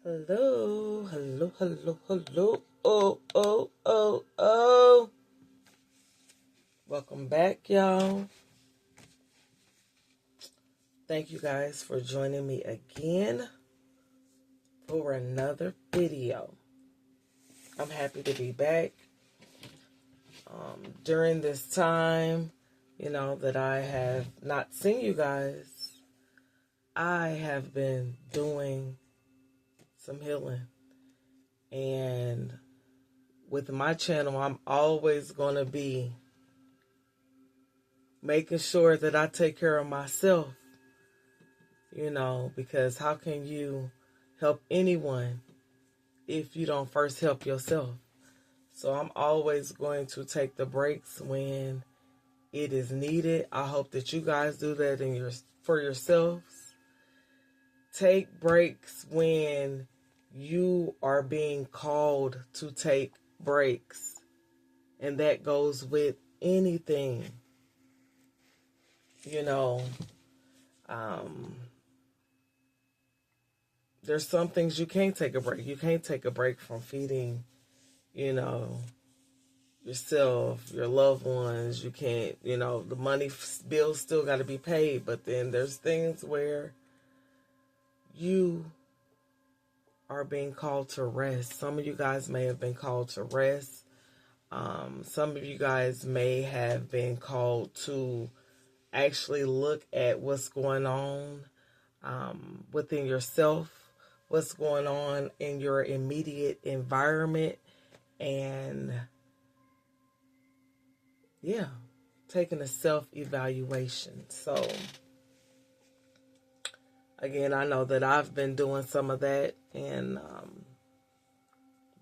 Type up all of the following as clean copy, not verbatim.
Hello, hello, hello, hello. Oh. Welcome back, y'all. Thank you guys for joining me again for another video. I'm happy to be back. During this time, that I have not seen you guys, I have been doing some healing. And with my channel, I'm always going to be making sure that I take care of myself, because how can you help anyone if you don't first help yourself? So I'm always going to take the breaks when it is needed. I hope that you guys do that for yourselves. Take breaks when you are being called to take breaks. And that goes with anything. There's some things you can't take a break. You can't take a break from feeding, yourself, your loved ones. You can't, the money bills still got to be paid. But then there's things where you are being called to rest. Some of you guys may have been called to rest. Some of you guys may have been called to actually look at what's going on within yourself, what's going on in your immediate environment, and taking a self-evaluation. So again, I know that I've been doing some of that, and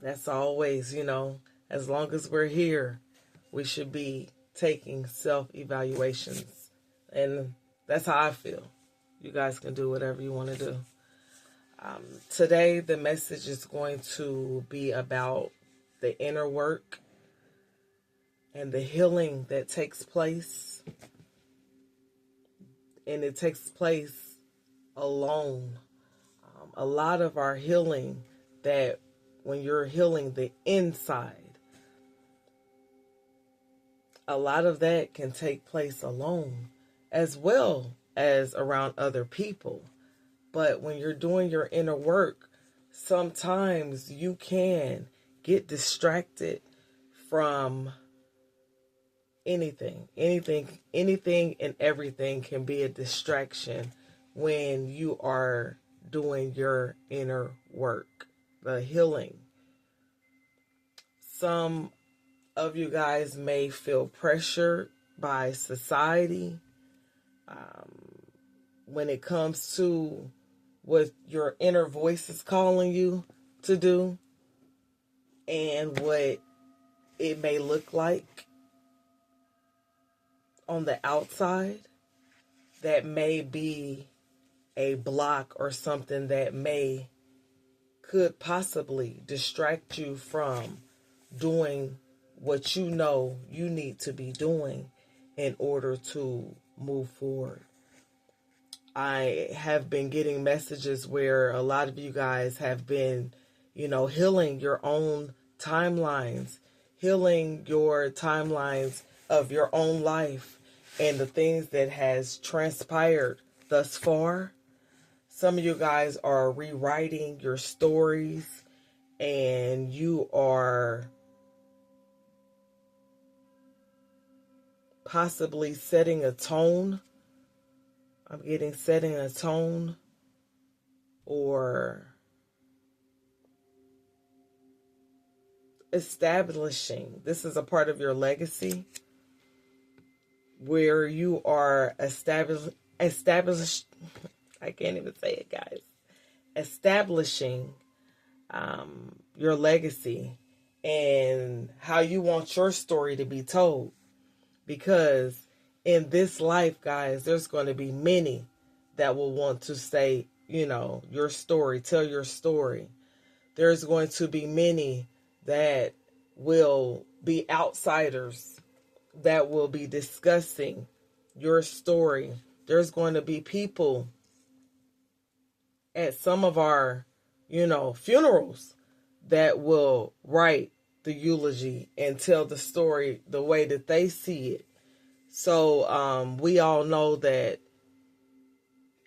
that's always, as long as we're here, we should be taking self-evaluations, and that's how I feel. You guys can do whatever you want to do. Today, the message is going to be about the inner work and the healing that takes place. And it takes place alone. A lot of our healing, that when you're healing the inside, a lot of that can take place alone as well as around other people. But when you're doing your inner work, sometimes you can get distracted from anything and everything can be a distraction when you are doing your inner work, the healing. Some of you guys may feel pressured by society when it comes to what your inner voice is calling you to do and what it may look like on the outside. That may be a block or something that could possibly distract you from doing what you know you need to be doing in order to move forward. I have been getting messages where a lot of you guys have been, healing your own timelines, healing your timelines of your own life and the things that has transpired thus far. Some of you guys are rewriting your stories, and you are possibly setting a tone. I'm getting setting a tone or establishing. This is a part of your legacy where you are established. I can't even say it, guys. Establishing your legacy and how you want your story to be told. Because in this life, guys, there's going to be many that will want to say, your story, tell your story. There's going to be many that will be outsiders that will be discussing your story. There's going to be people at some of our funerals that will write the eulogy and tell the story the way that they see it. So we all know that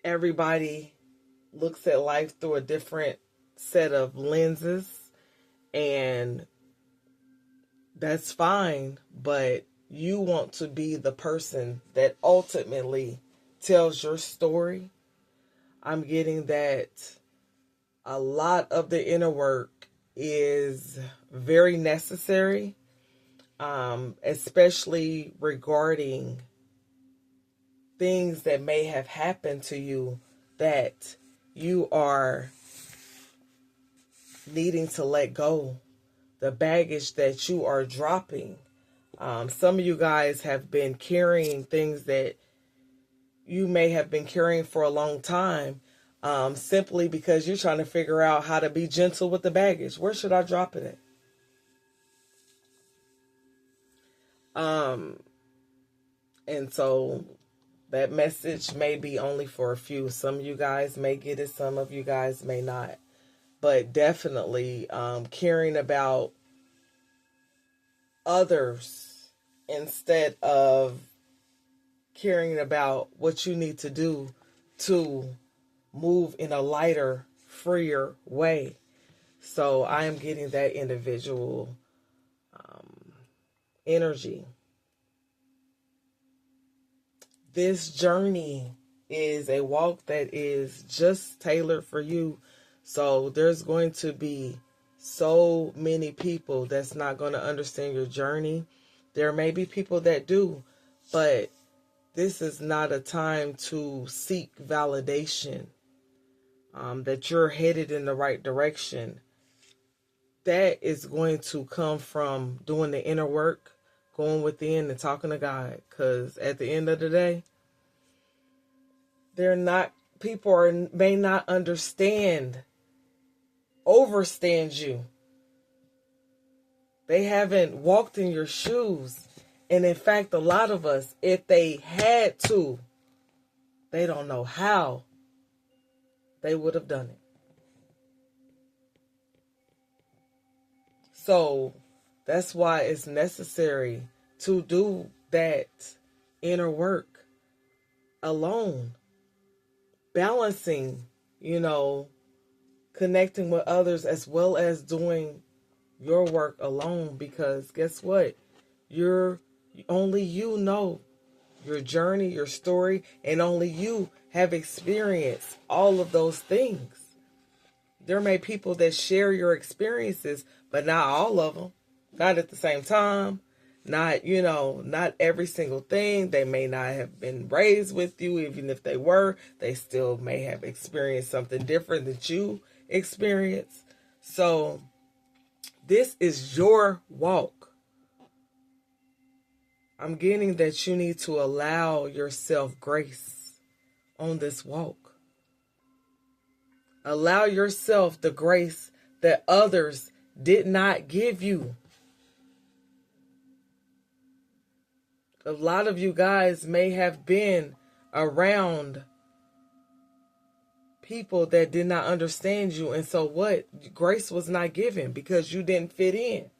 everybody looks at life through a different set of lenses, and that's fine, but you want to be the person that ultimately tells your story. I'm getting that a lot of the inner work is very necessary, especially regarding things that may have happened to you that you are needing to let go, the baggage that you are dropping. Some of you guys have been carrying things that you may have been carrying for a long time, simply because you're trying to figure out how to be gentle with the baggage. Where should I drop it at? And so that message may be only for a few. Some of you guys may get it, some of you guys may not. But definitely caring about others instead of caring about what you need to do to move in a lighter, freer way. So I am getting that individual energy. This journey is a walk that is just tailored for you. So there's going to be so many people that's not going to understand your journey. There may be people that do, but this is not a time to seek validation that you're headed in the right direction. That is going to come from doing the inner work, going within and talking to God. Because at the end of the day, people may not overstand you. They haven't walked in your shoes. And in fact, a lot of us, if they had to, they don't know how they would have done it. So that's why it's necessary to do that inner work alone. Balancing, connecting with others as well as doing your work alone. Because guess what? Only you know your journey, your story, and only you have experienced all of those things. There may be people that share your experiences, but not all of them. Not at the same time. Not every single thing. They may not have been raised with you. Even if they were, they still may have experienced something different that you experienced. So this is your walk. I'm getting that you need to allow yourself grace on this walk. Allow yourself the grace that others did not give you. A lot of you guys may have been around people that did not understand you. And so what? Grace was not given because you didn't fit in.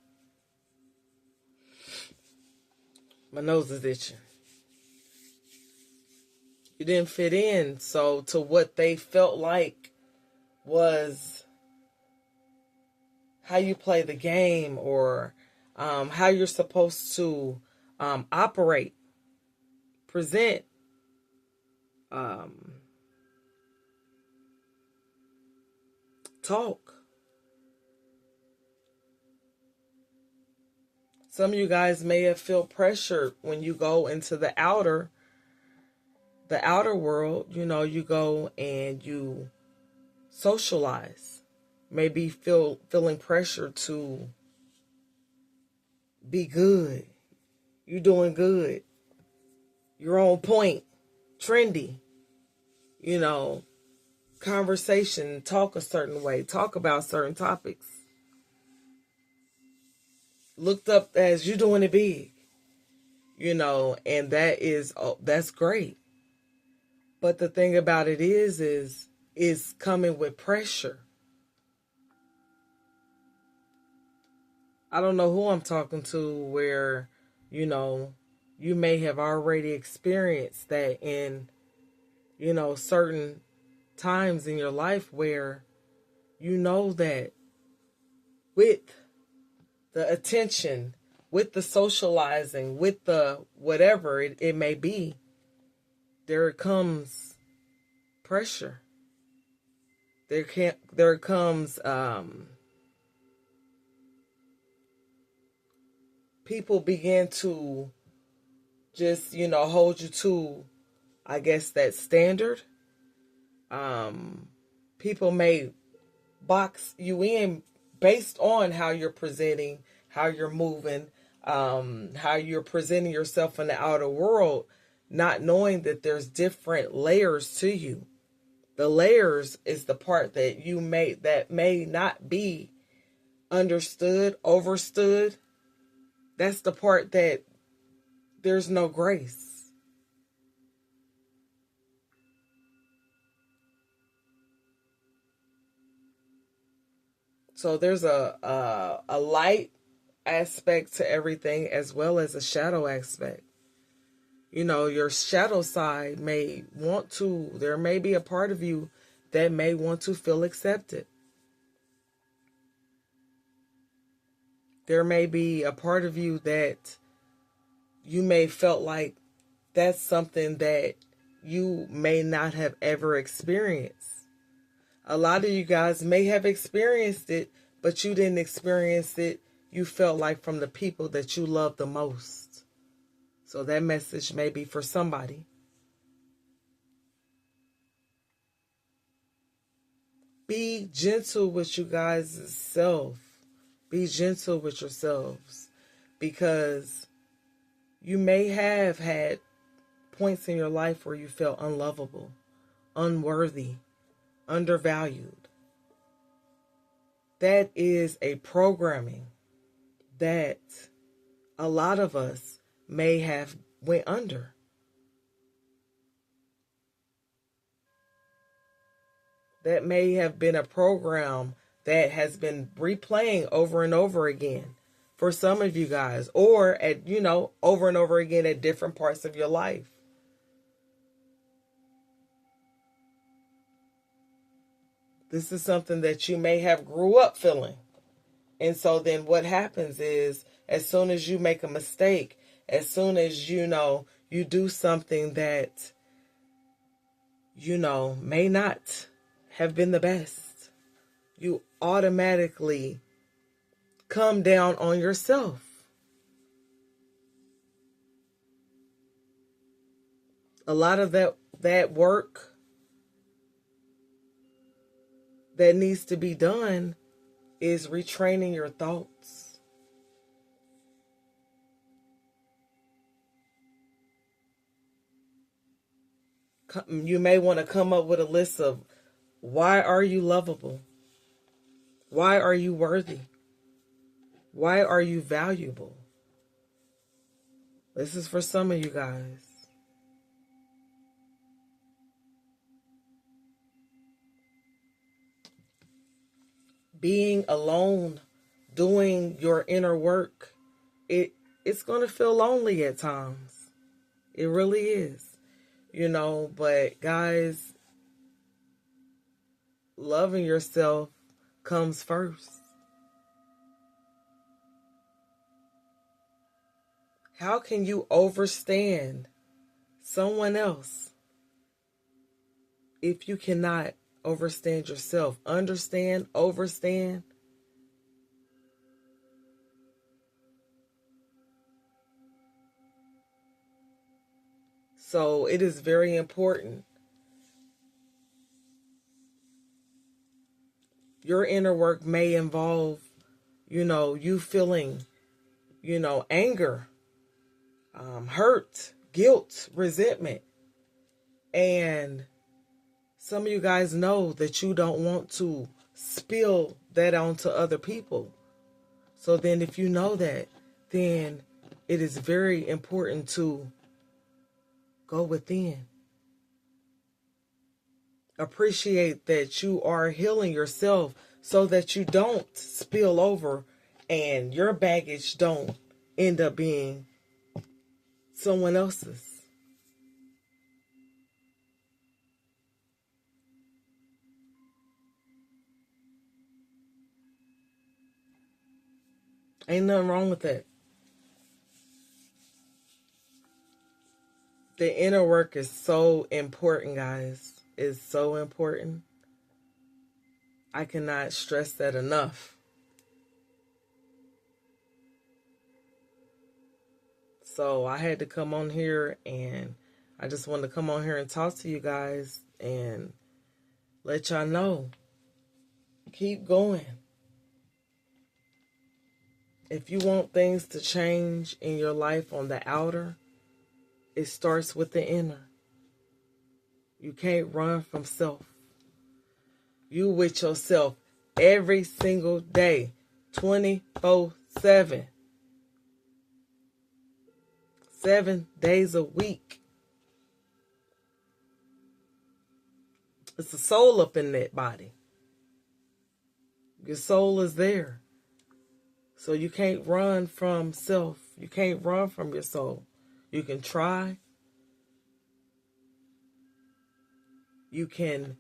My nose is itching. You didn't fit in. So to what they felt like was how you play the game, or how you're supposed to operate, present, talk. Some of you guys may have felt pressured when you go into the outer world. You go and you socialize. Maybe feeling pressure to be good. You're doing good. You're on point. Trendy. Conversation. Talk a certain way. Talk about certain topics. Looked up as you doing it big. And that's great. But the thing about it is coming with pressure. I don't know who I'm talking to where, you may have already experienced that in, certain times in your life where you know that with the attention, with the socializing, with the whatever it may be, there comes pressure. There comes people begin to just, hold you to, I guess, that standard. People may box you in based on how you're presenting, how you're moving, how you're presenting yourself in the outer world, not knowing that there's different layers to you. The layers is the part that may not be understood, overstood. That's the part that there's no grace. So there's a light aspect to everything as well as a shadow aspect. Your shadow side there may be a part of you that may want to feel accepted. There may be a part of you that you may felt like that's something that you may not have ever experienced. A lot of you guys may have experienced it, but you didn't experience it, you felt like, from the people that you love the most. So that message may be for somebody. Be gentle with you guys' self. Be gentle with yourselves, because you may have had points in your life where you felt unlovable, unworthy, undervalued. That is a programming that a lot of us may have went under. That may have been a program that has been replaying over and over again for some of you guys, or over and over again at different parts of your life. This is something that you may have grew up feeling. And so then what happens is, as soon as you make a mistake, as soon as you do something that may not have been the best, you automatically come down on yourself. A lot of that work that needs to be done is retraining your thoughts. You may want to come up with a list of, why are you lovable? Why are you worthy? Why are you valuable? This is for some of you guys. Being alone, doing your inner work, it's going to feel lonely at times. It really is. But guys, loving yourself comes first. How can you overstand someone else if you cannot overstand yourself? Understand, overstand. So it is very important. Your inner work may involve, you feeling, anger, hurt, guilt, resentment. And some of you guys know that you don't want to spill that onto other people. So then if you know that, then it is very important to go within. Appreciate that you are healing yourself so that you don't spill over and your baggage don't end up being someone else's. Ain't nothing wrong with that. The inner work is so important, guys. It's so important. I cannot stress that enough. So I had to come on here, and I just wanted to come on here and talk to you guys and let y'all know. Keep going. If you want things to change in your life on the outer, it starts with the inner. You can't run from self. You with yourself every single day, 24/7. 7 days a week. It's a soul up in that body. Your soul is there. So you can't run from self. You can't run from your soul. You can try. You can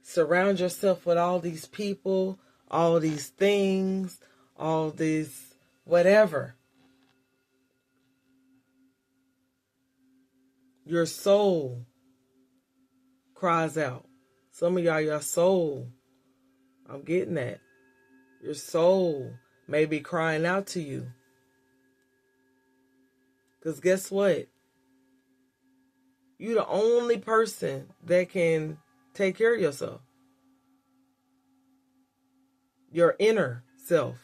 surround yourself with all these people, all these things, all this whatever. Your soul cries out. Some of y'all, your soul, I'm getting that. Your soul may be crying out to you. Because guess what? You're the only person that can take care of yourself. Your inner self.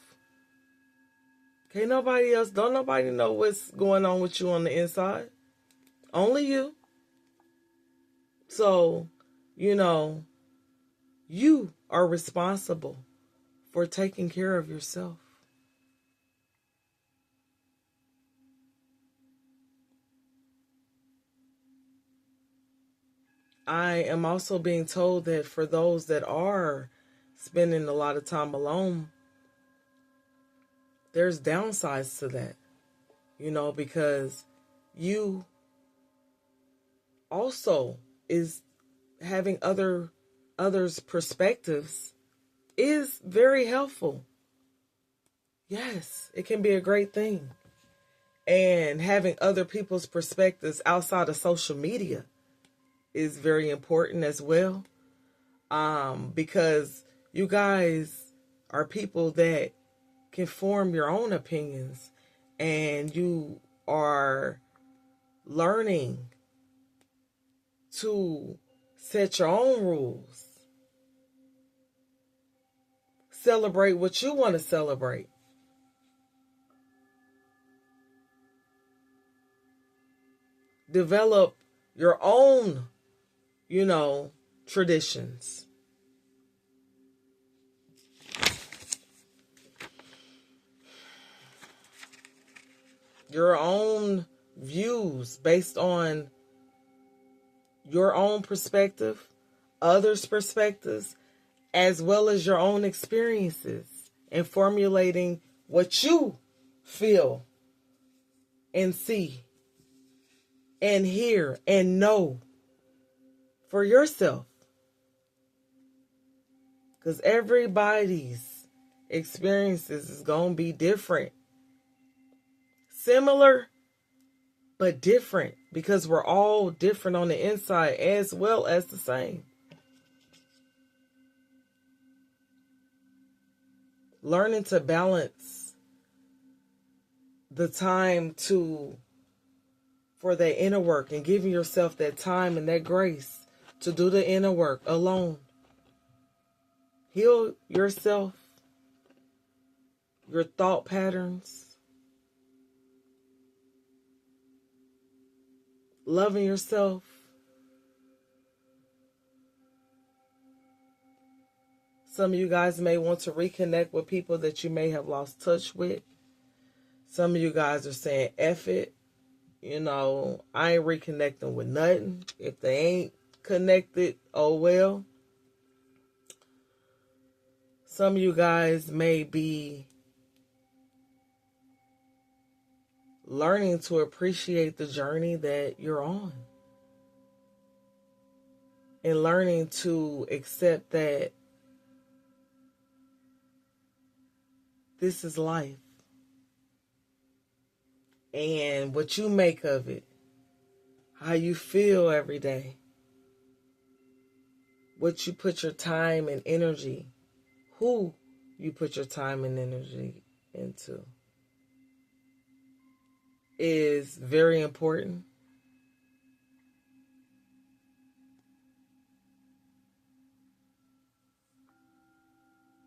Can't nobody else, don't nobody know what's going on with you on the inside. Only you. So, you are responsible for taking care of yourself. I am also being told that for those that are spending a lot of time alone, there's downsides to that, because you also is having others' perspectives is very helpful. Yes, it can be a great thing. And having other people's perspectives outside of social media is very important as well. Because you guys are people that can form your own opinions, and you are learning to set your own rules. Celebrate what you want to celebrate. Develop your own, traditions. Your own views based on your own perspective, others' perspectives, as well as your own experiences, and formulating what you feel and see and hear and know for yourself. Because everybody's experiences is going to be different. Similar, but different, because we're all different on the inside as well as the same. Learning to balance the time for that inner work, and giving yourself that time and that grace to do the inner work alone. Heal yourself, your thought patterns, loving yourself. Some of you guys may want to reconnect with people that you may have lost touch with. Some of you guys are saying, F it. I ain't reconnecting with nothing. If they ain't connected, oh well. Some of you guys may be learning to appreciate the journey that you're on. And learning to accept that this is life. And what you make of it, how you feel every day, what you put your time and energy, who you put your time and energy into, is very important.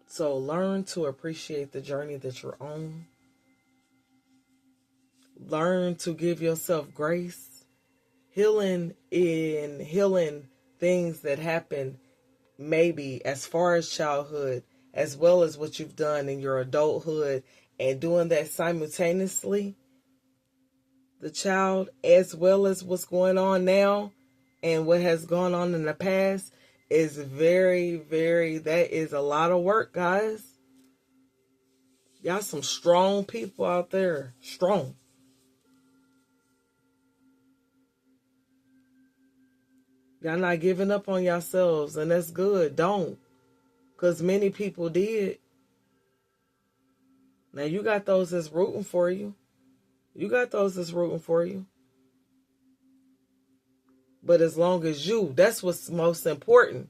So learn to appreciate the journey that you're on. Learn to give yourself grace. Healing things that happen maybe as far as childhood, as well as what you've done in your adulthood, and doing that simultaneously, the child as well as what's going on now and what has gone on in the past is very, very, that is a lot of work, guys. Y'all some strong people out there. Strong. Y'all not giving up on yourselves, and that's good. Don't. Because many people did. Now you got those that's rooting for you. You got those that's rooting for you. But as long as you, that's what's most important.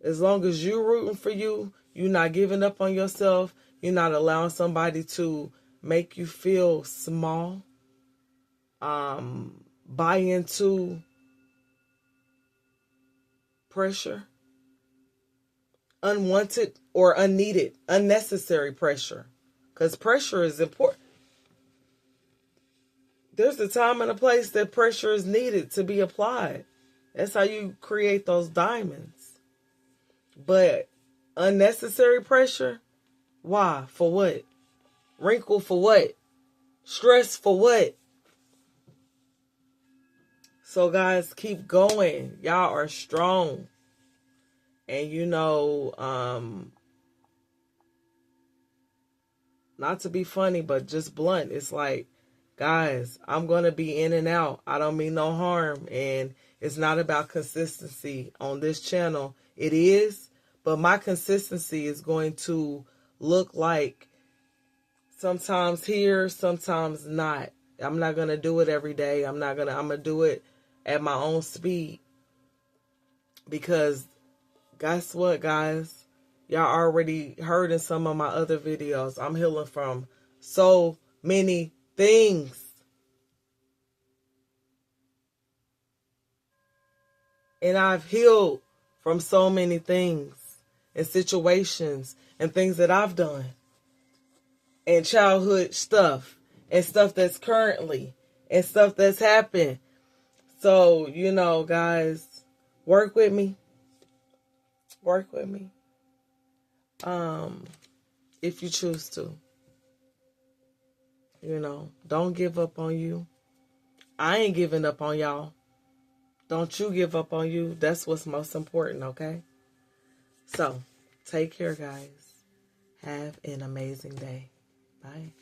As long as you're rooting for you, you're not giving up on yourself. You're not allowing somebody to make you feel small. Buy into pressure. Unwanted or unneeded, unnecessary pressure. Because pressure is important. There's a time and a place that pressure is needed to be applied. That's how you create those diamonds. But unnecessary pressure, why? For what? Wrinkle for what? Stress for what? So guys, keep going. Y'all are strong. And not to be funny, but just blunt. It's like, guys, I'm going to be in and out. I don't mean no harm. And it's not about consistency on this channel. It is, but my consistency is going to look like sometimes here, sometimes not. I'm not going to do it every day. I'm going to do it at my own speed. Because guess what, guys? Y'all already heard in some of my other videos, I'm healing from so many things. And I've healed from so many things and situations and things that I've done. And childhood stuff. And stuff that's currently. And stuff that's happened. So, guys, work with me. Work with me. If you choose to. Don't give up on you. I ain't giving up on y'all. Don't you give up on you. That's what's most important, okay? So, take care, guys. Have an amazing day. Bye.